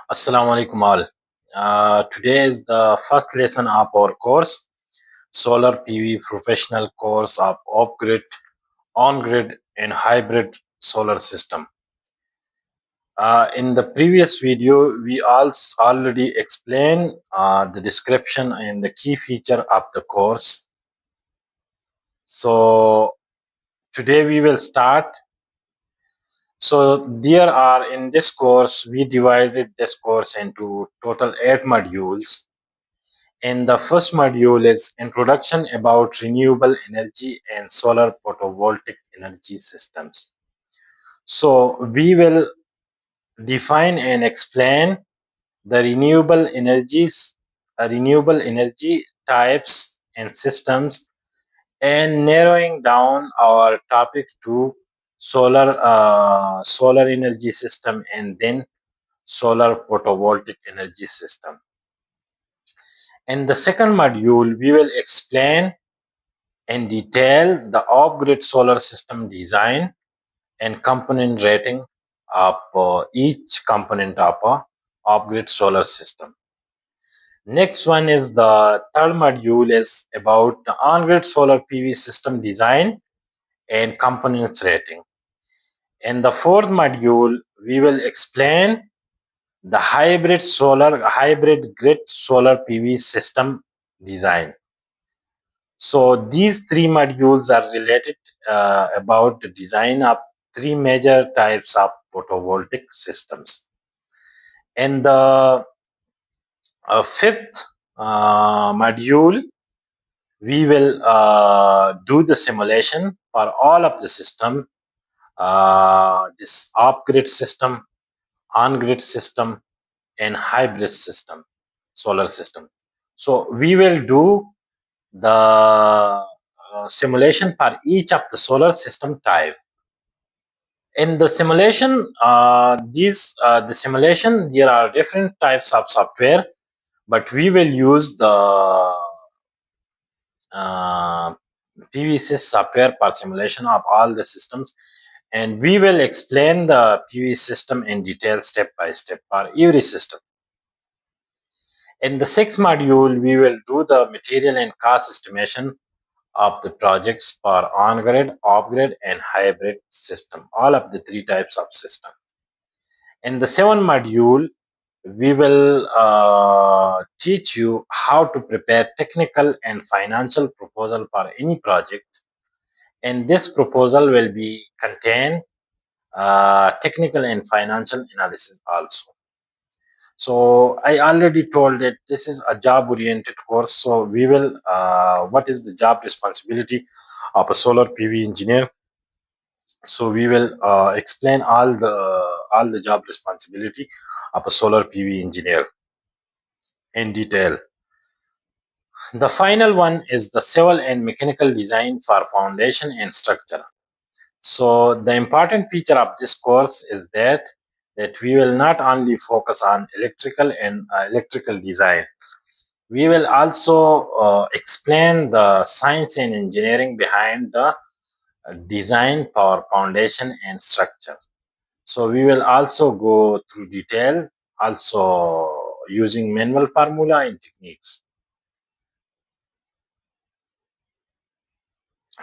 Assalamu alaikum all. Today is the first lesson of our course, Solar PV Professional Course of Off-Grid, On-Grid and Hybrid Solar System. In the previous video, we also already explained the description and the key feature of the course. So today we will start. So there are in this course, we divided this course into total 8 modules. And the first module is Introduction about Renewable Energy and Solar Photovoltaic Energy Systems. So we will define and explain the renewable energy types and systems, and narrowing down our topic to solar energy system and then solar photovoltaic energy system. In the second module, we will explain in detail the off-grid solar system design and component rating of each component of a off-grid solar system. Next one is the third module is about the on-grid solar PV system design and components rating. In the fourth module, we will explain the hybrid grid solar PV system design. So these three modules are related about the design of three major types of photovoltaic systems. In the fifth module, we will do the simulation for all of the system, this off-grid system, on-grid system, and hybrid system, solar system. So we will do the simulation for each of the solar system type. In the simulation, the simulation, there are different types of software, but we will use the uh, PVSys software for simulation of all the systems, and we will explain the PV system in detail step by step for every system. In the sixth module, we will do the material and cost estimation of the projects for on-grid, off-grid, and hybrid system, all of the three types of system. In the seventh module, we will teach you how to prepare technical and financial proposal for any project. And this proposal will be contain technical and financial analysis also. So I already told that this is a job oriented course. So we will, what is the job responsibility of a solar PV engineer? So we will explain all the job responsibility of a solar PV engineer in detail. The final one is the civil and mechanical design for foundation and structure. So the important feature of this course is that we will not only focus on electrical design. We will also explain the science and engineering behind the design for foundation and structure. So we will also go through detail, also using manual formula and techniques.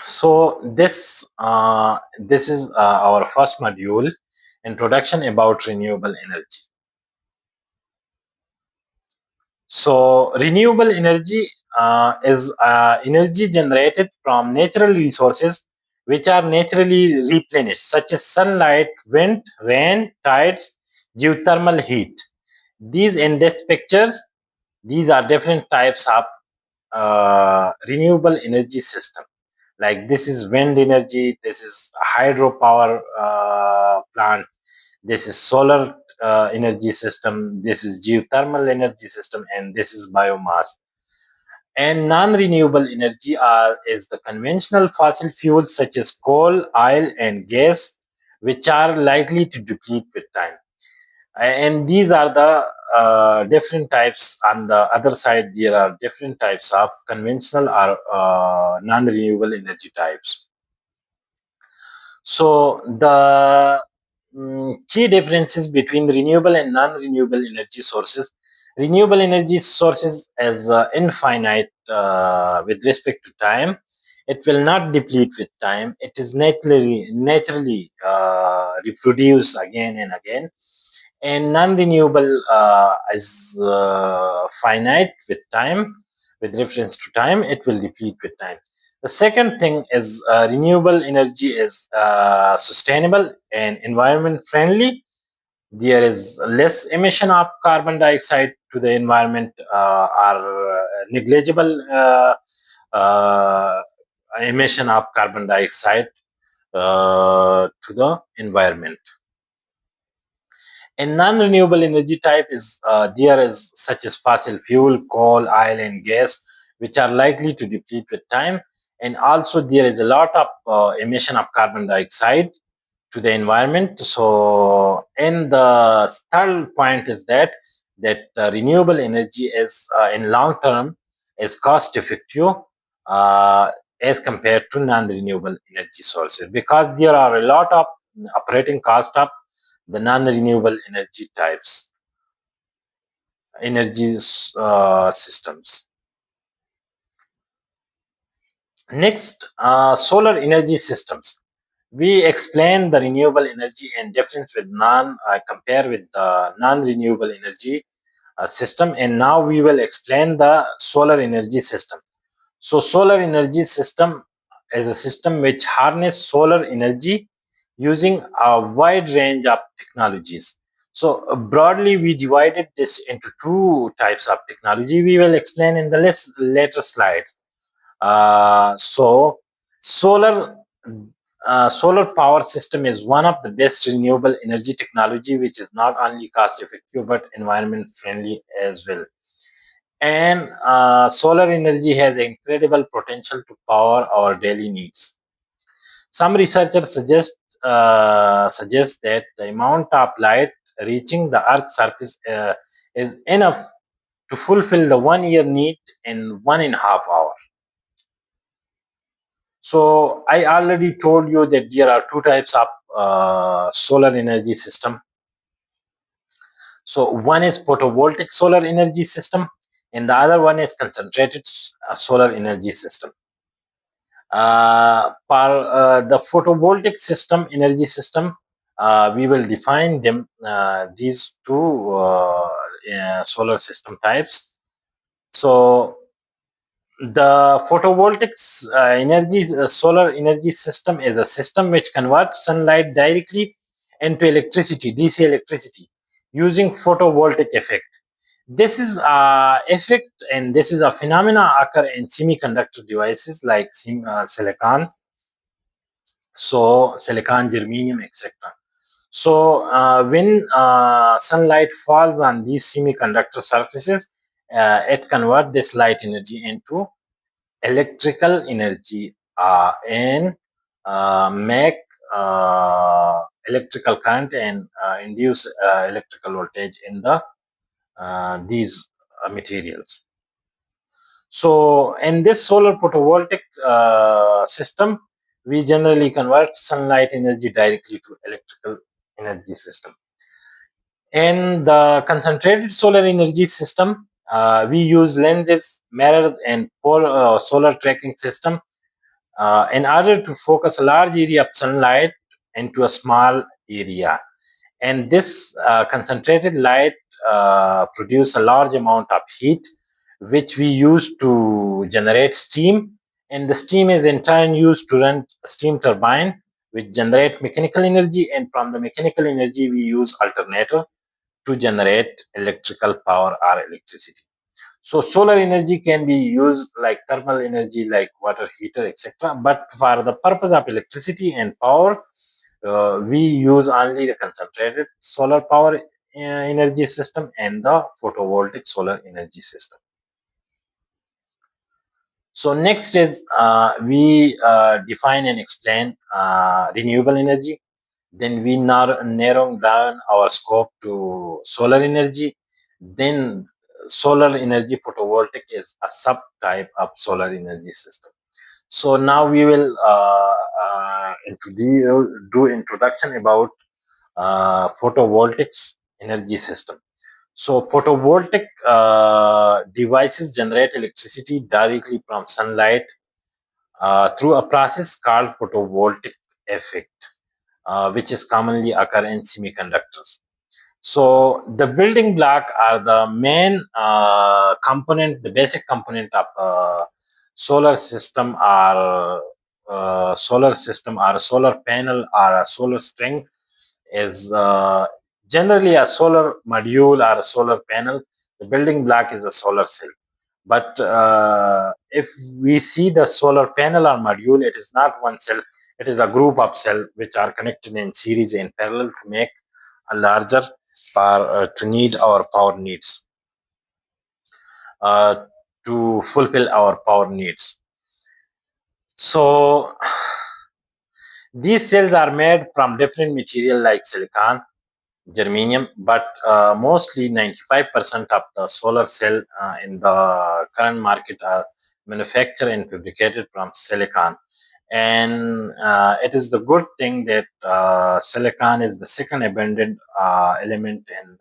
So this is our first module, introduction about renewable energy. So renewable energy is energy generated from natural resources which are naturally replenished, such as sunlight, wind, rain, tides, geothermal heat. These in this pictures, these are different types of renewable energy system. Like this is wind energy, this is hydropower plant, this is solar energy system, this is geothermal energy system, and this is biomass. And non-renewable energy is the conventional fossil fuels such as coal, oil, and gas, which are likely to deplete with time. And these are the different types. On the other side, there are different types of conventional or non-renewable energy types. So the Key differences between renewable and non-renewable energy sources. Renewable energy sources is infinite with respect to time. It will not deplete with time. It is naturally reproduce again and again. And non-renewable is finite with time. With reference to time, it will deplete with time. The second thing is renewable energy is sustainable and environment friendly. There is less emission of carbon dioxide to the environment, or negligible uh, emission of carbon dioxide to the environment. A non-renewable energy type is there is such as fossil fuel, coal, oil, and gas, which are likely to deplete with time. And also, there is a lot of emission of carbon dioxide to the environment. So, and the third point is that renewable energy is in long term is cost effective uh, as compared to non-renewable energy sources, because there are a lot of operating cost of the non-renewable energy types energy systems. Next, solar energy systems. We explain the renewable energy and difference with compare with the non-renewable energy system, and now we will explain the solar energy system. So, solar energy system is a system which harness solar energy using a wide range of technologies. So, broadly, we divided this into two types of technology. We will explain in the later slide. So, solar solar power system is one of the best renewable energy technology, which is not only cost effective but environment friendly as well. And solar energy has incredible potential to power our daily needs. Some researchers suggest that the amount of light reaching the Earth's surface is enough to fulfill the 1 year need in 1.5 hours. So I already told you that there are two types of solar energy system. So one is photovoltaic solar energy system, and the other one is concentrated solar energy system. For the photovoltaic system, energy system, we will define them, these two solar system types. So the photovoltaic solar energy system is a system which converts sunlight directly into electricity, DC electricity, using photovoltaic effect. This is a effect, and this is a phenomena occur in semiconductor devices like silicon, so silicon, germanium, etc. So when sunlight falls on these semiconductor surfaces, it converts this light energy into electrical energy and make electrical current and induce electrical voltage in the these materials. So in this solar photovoltaic system, we generally convert sunlight energy directly to electrical energy system. In the concentrated solar energy system, we use lenses, mirrors, and solar tracking system in order to focus a large area of sunlight into a small area. And this concentrated light produce a large amount of heat, which we use to generate steam. And the steam is in turn used to run a steam turbine, which generate mechanical energy. And from the mechanical energy, we use alternator to generate electrical power or electricity. So solar energy can be used like thermal energy, like water heater, etc. But for the purpose of electricity and power, we use only the concentrated solar power energy system and the photovoltaic solar energy system. So next is we define and explain renewable energy. Then we narrow down our scope to solar energy. Then solar energy photovoltaic is a subtype of solar energy system. So now we will do introduction about photovoltaics energy system. So photovoltaic devices generate electricity directly from sunlight through a process called photovoltaic effect, which is commonly occur in semiconductors. So the building block are the main component, the basic component of solar system are a solar panel or a solar string is generally a solar module or a solar panel. The building block is a solar cell. But if we see the solar panel or module, it is not one cell. It is a group of cells which are connected in series in parallel to make a larger power to need our power needs uh, to fulfill our power needs. So these cells are made from different material like silicon, germanium, but mostly 95% of the solar cell in the current market are manufactured and fabricated from silicon. And it is the good thing that silicon is the second abundant element in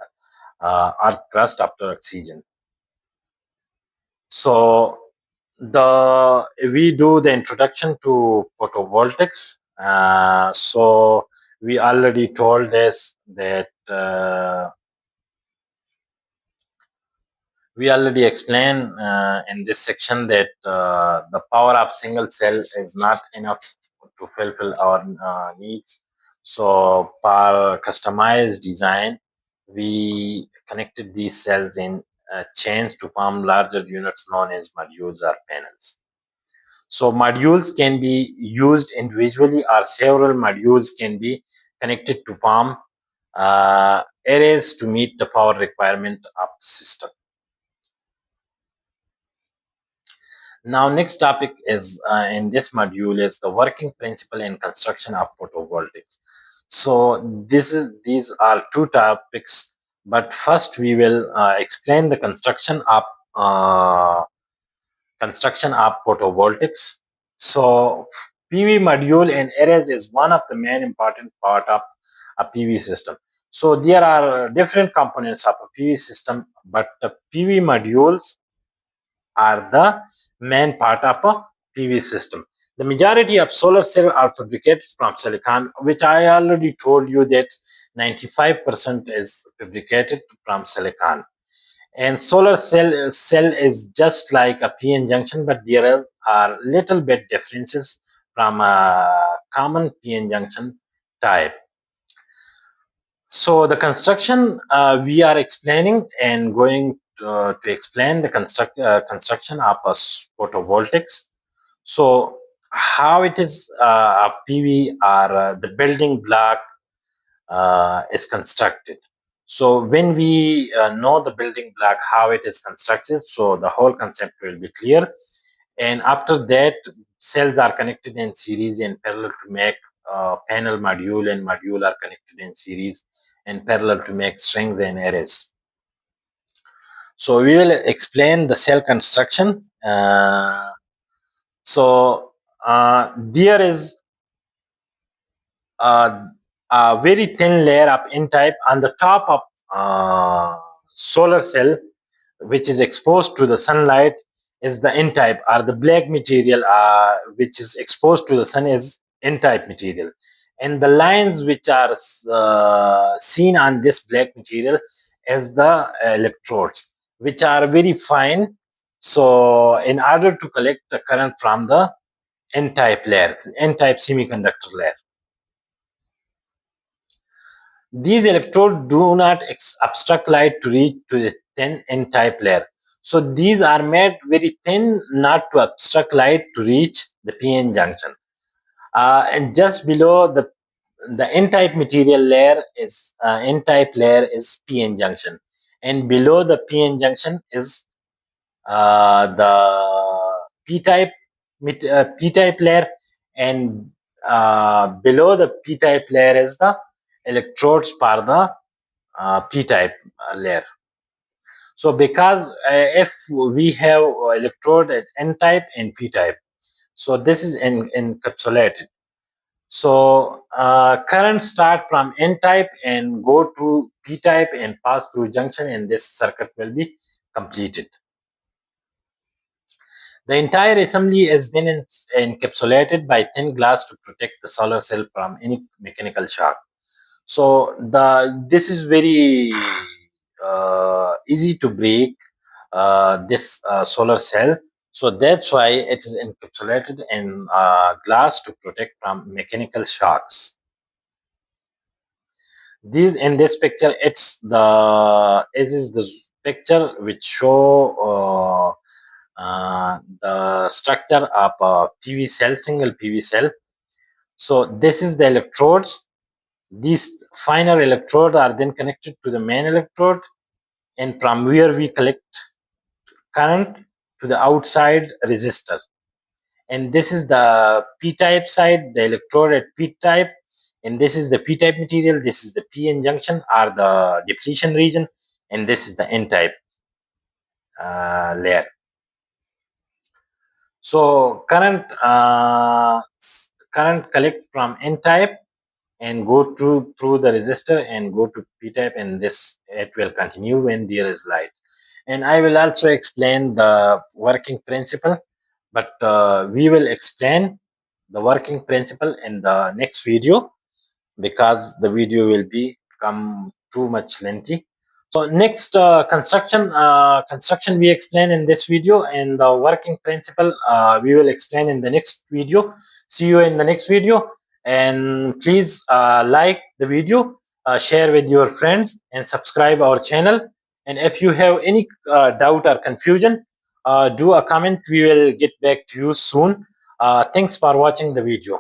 earth crust after oxygen. So the we do the introduction to photovoltaics. So we already told this that we already explained in this section that the power of single cell is not enough to fulfill our needs. So for customized design, we connected these cells in chains to form larger units known as modules or panels. So modules can be used individually or several modules can be connected to form arrays to meet the power requirement of the system. Now, next topic is in this module is the working principle and construction of photovoltaics. So these are two topics, but first we will explain the uh, construction of photovoltaics. So PV module and arrays is one of the main important part of a PV system. So there are different components of a PV system, but the PV modules are the main part of a PV system. The majority of solar cells are fabricated from silicon, which I already told you that 95% is fabricated from silicon. And solar cell is just like a PN junction, but there are little bit differences from a common PN junction type. So the construction we are explaining and going to explain the construction of a photovoltaics. So how it is a PV or the building block is constructed. So when we know the building block, how it is constructed, so the whole concept will be clear. And after that, cells are connected in series and parallel to make panel module, and module are connected in series and parallel to make strings and arrays. So we will explain the cell construction. There is uh, a very thin layer of n-type on the top of solar cell, which is exposed to the sunlight, is the n-type, or the black material which is exposed to the sun is n-type material. And the lines which are seen on this black material is the electrodes, which are very fine. So in order to collect the current from the n-type layer, n-type semiconductor layer, these electrodes do not obstruct light to reach to the thin n-type layer. So these are made very thin not to obstruct light to reach the PN junction. And just below the n-type material layer is n-type layer is PN junction, and below the PN junction is the p-type p-type layer, and below the p-type layer is the electrodes for the p-type layer. So because if we have electrode at n-type and p-type, so this is encapsulated. So current start from N type and go to P type and pass through junction, and this circuit will be completed. The entire assembly is then encapsulated by thin glass to protect the solar cell from any mechanical shock. So this is very easy to break this solar cell. So that's why it is encapsulated in glass to protect from mechanical shocks. These in this picture, it is the picture which show the structure of a PV cell, single PV cell. So this is the electrodes. These finer electrodes are then connected to the main electrode, and from where we collect current to the outside resistor. And this is the p-type side, the electrode at p-type, and this is the p-type material, this is the p-n junction or the depletion region, and this is the n-type layer. So current collect from n-type and go through the resistor and go to p-type, and this it will continue when there is light. And I will also explain the working principle, but we will explain the working principle in the next video because the video will become too much lengthy. So next construction we explain in this video, and the working principle we will explain in the next video. See you in the next video, and please like the video, share with your friends, and subscribe our channel. And if you have any doubt or confusion, do a comment. We will get back to you soon. Thanks for watching the video.